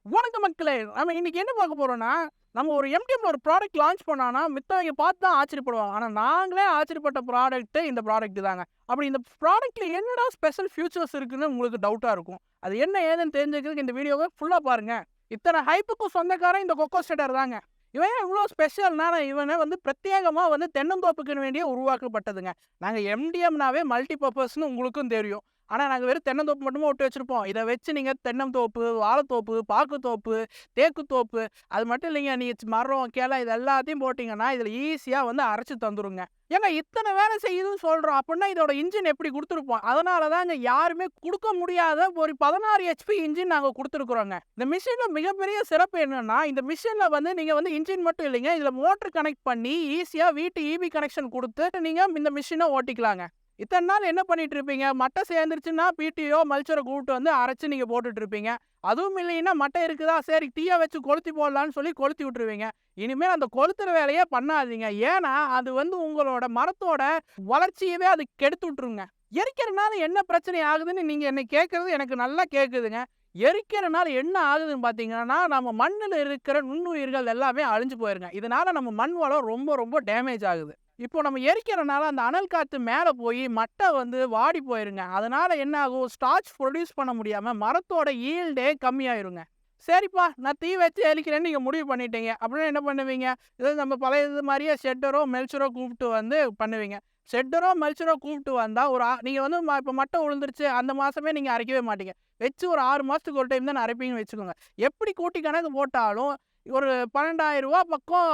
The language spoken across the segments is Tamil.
வணக்கம் மக்களே! நம்ம இன்னைக்கு என்ன பார்க்க போறோம்னா, நம்ம ஒரு எம்டிஎம்ல ஒரு ப்ராடக்ட் லான்ச் பண்ணோம்னா, மித்தவங்க பார்த்து தான் ஆச்சரியப்படுவாங்க. ஆனா நாங்களே ஆச்சரியப்பட்ட ப்ராடக்ட் இந்த ப்ராடக்ட் தாங்க. அப்படி இந்த ப்ராடக்ட்ல என்னடா ஸ்பெஷல் ஃபியூச்சர்ஸ் இருக்குன்னு உங்களுக்கு டவுட்டா இருக்கும். அது என்ன ஏதுன்னு தெரிஞ்சுக்கிறதுக்கு இந்த வீடியோவ ஃபுல்லா பாருங்க. இத்தனை ஹைப்புக்கும் சொந்தக்காரன் இந்த கொக்கோ ஷெட்டர் தாங்க. இவன் ஏன் இவ்ளோ ஸ்பெஷல்னா, இவன பிரத்யேகமா தென்னந்தோப்புக்குன்னு வேண்டியே உருவாக்கப்பட்டதுங்க. நாங்க எம்டிஎம்னாவே மல்டி பர்ப்பஸ்ன்னு உங்களுக்கும் தெரியும். ஆனா நாங்க வெறும் தென்னந்தோப்பு மட்டுமே விட்டு வச்சிருப்போம். இத வச்சு நீங்க தென்னந்தோப்பு, வாழைத்தோப்பு, பாக்குத்தோப்பு, தேக்குத்தோப்பு அது மட்டும் இல்லைங்க. நீங்க மரம், கிளை இது எல்லாத்தையும் போட்டீங்கன்னா, இதுல ஈஸியா அரைச்சு தந்துருங்க. ஏங்க இத்தனை வேலை செய்யுதுன்னு சொல்றோம். அப்படின்னா இதோட இன்ஜின் எப்படி குடுத்துருப்போம். அதனால தாங்க யாருமே குடுக்க முடியாத ஒரு 16 ஹெச்பி இன்ஜின் நாங்க குடுத்துருக்குறோங்க. இந்த மிஷின்ல மிகப்பெரிய சிறப்பு என்னன்னா, இந்த மிஷின்ல நீங்க இன்ஜின் மட்டும் இல்லைங்க. இதுல மோட்டர் கனெக்ட் பண்ணி ஈஸியா வீட்டு ஈபி கனெக்ஷன் குடுத்து நீங்க இந்த மிஷின ஓட்டிக்கலாங்க. இத்தனை நாள் என்ன பண்ணிட்டு இருப்பீங்க? மட்டை சேர்ந்துருச்சுன்னா பிடிஓ, மல்ச்சரை கூப்பிட்டு அரைச்சு நீங்க போட்டுட்டு இருப்பீங்க. அதுவும் இல்லைன்னா மட்டை இருக்குதா, சரி தீய வச்சு கொளுத்தி போடலான்னு சொல்லி கொளுத்தி விட்டுருவீங்க. இனிமேல் அந்த கொளுத்துற வேலையே பண்ணாதீங்க. ஏன்னா அது உங்களோட மரத்தோட வளர்ச்சியவே அது கெடுத்து விட்டுருங்க. எரிக்கிறனால என்ன பிரச்சனை ஆகுதுன்னு நீங்க என்னை கேட்கறது எனக்கு நல்லா கேட்குதுங்க. எரிக்கிறனால என்ன ஆகுதுன்னு பார்த்தீங்கன்னா, நம்ம மண்ணுல இருக்கிற நுண்ணுயிர்கள் எல்லாமே அழிஞ்சு போயிருங்க. இதனால நம்ம மண் வளம் ரொம்ப ரொம்ப டேமேஜ் ஆகுது. இப்போ நம்ம எரிக்கிறனால அந்த அனல் காத்து மேல போய் மட்டை வாடி போயிருங்க. அதனால என்ன ஆகும்? ஸ்டார்ச் ப்ரொடியூஸ் பண்ண முடியாம மரத்தோட ஈல்டே கம்மியாயிருங்க. சரிப்பா, நான் தீ வச்சு எரிக்கிறேன்னு நீங்க முடிவு பண்ணிட்டீங்க. அப்படின்னா என்ன பண்ணுவீங்க? இது நம்ம பழைய இது மாரியே ஷெட்டரோ, மெல்ச்சரோ கூப்பிட்டு பண்ணுவீங்க. ஷெட்டரோ, மெல்ச்சரோ கூப்பிட்டு வந்தா ஒரு நீங்க இப்போ மட்டை விழுந்துருச்சு அந்த மாசமே நீங்க அரைக்கவே மாட்டீங்க. வச்சு ஒரு 6 மாசத்துக்கு ஒரு டைம் தான் அரைப்பீங்கன்னு வச்சுக்கோங்க. எப்படி கூட்டி கணக்கு போட்டாலும் ஒரு ரூ. 12,000 பக்கம்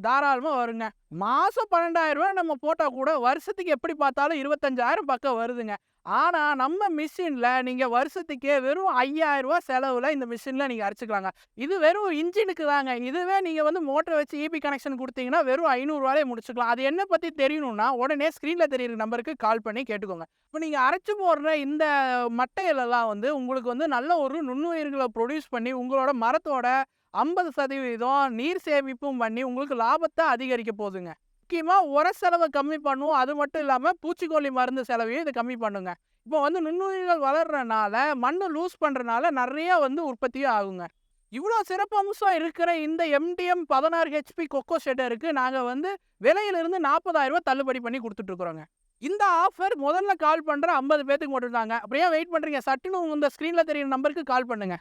தாராளமா வருங்க. மாசம் ரூ. 12,000 நம்ம போட்டா கூட வருஷத்துக்கு எப்படி பார்த்தாலும் 25,000 பக்கம் வருதுங்க. ஆனா நம்ம மிஷின்ல நீங்க வருஷத்துக்கே வெறும் ரூ. 5,000 செலவுல இந்த மிஷின்ல நீங்க அரைச்சுக்கலாங்க. இது வெறும் இன்ஜினுக்கு தாங்க. இதுவே நீங்க மோட்டர் வச்சு ஈபி கனெக்ஷன் குடுத்தீங்கன்னா வெறும் ரூ. 500 முடிச்சுக்கலாம். அது என்ன பத்தி தெரியணும்னா உடனே ஸ்கிரீன்ல தெரியிற நம்பருக்கு கால் பண்ணி கேட்டுக்கோங்க. இப்ப நீங்க அரைச்சு போடுற இந்த மட்டைகளெல்லாம் உங்களுக்கு நல்ல ஒரு நுண்ணுயிர்கள ப்ரொடியூஸ் பண்ணி உங்களோட மரத்தோட 50% நீர் சேமிப்பும் பண்ணி உங்களுக்கு லாபத்த அதிகரிக்க போதுங்க. முக்கியமா உர செலவ கம்மி பண்ணும். அது மட்டும் இல்லாம பூச்சிக்கொல்லி மருந்து செலவையும் இது கம்மி பண்ணுங்க. இப்போ நுண்ணுயிர்கள் வளர்றனால, மண்ணு லூஸ் பண்றனால நெறைய உற்பத்தியும் ஆகுங்க. இவ்ளோ சிறப்பம்சம் இருக்கிற இந்த எம்டிஎம் 16 ஹெச்பி கொக்கோ ஷெட்டருக்கு நாங்க விலையிலிருந்து ரூ. 40,000 தள்ளுபடி பண்ணி குடுத்துட்டு இருக்கிறோங்க. இந்த ஆஃபர் முதல்ல கால் பண்ற 50 பேத்துக்கு மட்டும் தாங்க. அப்புறம் ஏன் வெயிட் பண்றீங்க? சட்டுன்னு இந்த ஸ்கிரீன்ல தெரியிற நம்பருக்கு கால் பண்ணுங்க.